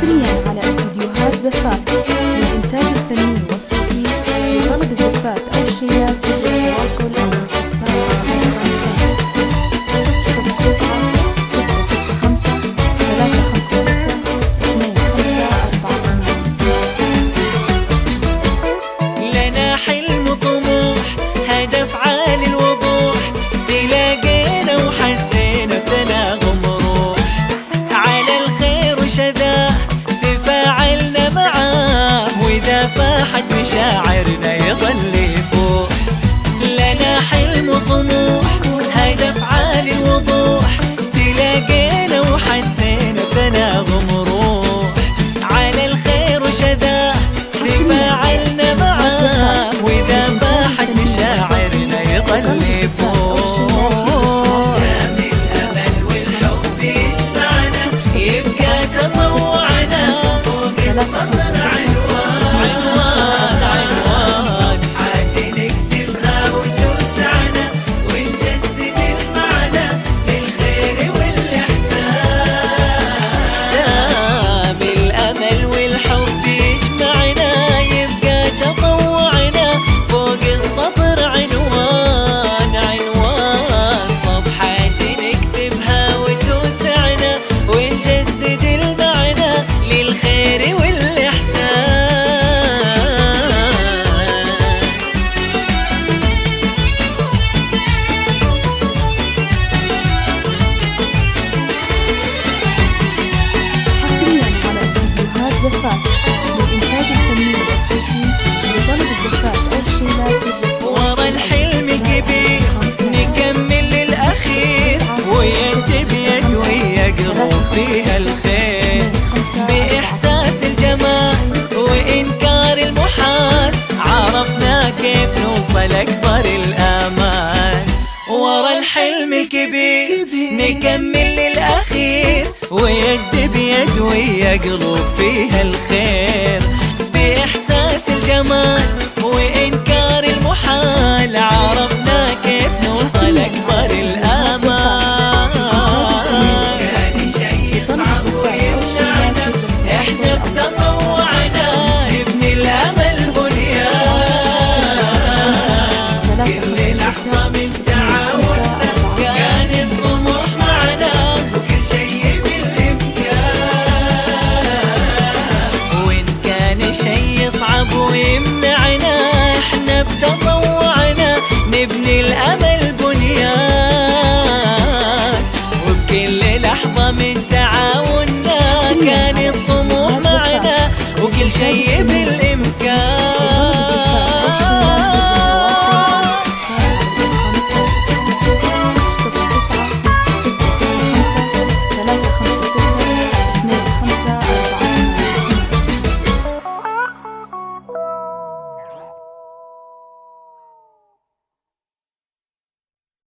حصريا على استديوهات زفات للإنتاج الفني والصوتي. لطلب الزفات أو الشيلات يرجى التواصل أو الاستفسار على لنا حلم طموح هدف عالي الوضوح، تلاقينا وحسينا بتناغم روح على الخير وشذاه تفاعلنا معاه، وإذا فاحت مشاعرنا يظل يفوح. لنا حلم طموح هدف عالي الوضوح، تلاقينا وحسينا بتناغم روح على الخير وشذاه تفاعلنا معاه، وإذا فاحت مشاعرنا يظل يفوح. دام الأمل والحب يجمعنا يبقى تطوعنا فوق السطر عنوان صفحات نكتبها وتوسعنا ونجسد المعنى للخير والإحسان. دام الأمل والحب يجمعنا يبقى تطوعنا فوق السطر عنوان صفحات نكتبها وتوسعنا ونجسد المعنى للخير حصريا على استديوهات زفات للإنتاج الفني والصوتي. لطلب الزفات أو الشيلات يرجى ورا الحلم كبير نكمل للأخير، ويد بيد ويقرب فيها الخير بإحساس الجمال وإنكار المحال، عرفنا كيف نوصل أكبر الآمال. ورا الحلم الكبير نكمل للأخير، ويد بيد ويقلب فيها الخير بإحساس الجمال وإنكار المحال، عرفنا كيف نوصل أكبر الآمال. كان شي يصعب ويمنعنا إحنا بتطوعنا نبني الأمل بنيان، كل لحظة من تعاوننا كان الطموح معنا وكل شي بالإمكان. وإن كان شي يصعب ويمنعنا إحنا بتطوعنا نبني الأمل بنيان، وبكل لحظة من تعاوننا كان الطموح معنا وكل شي بالإمكان.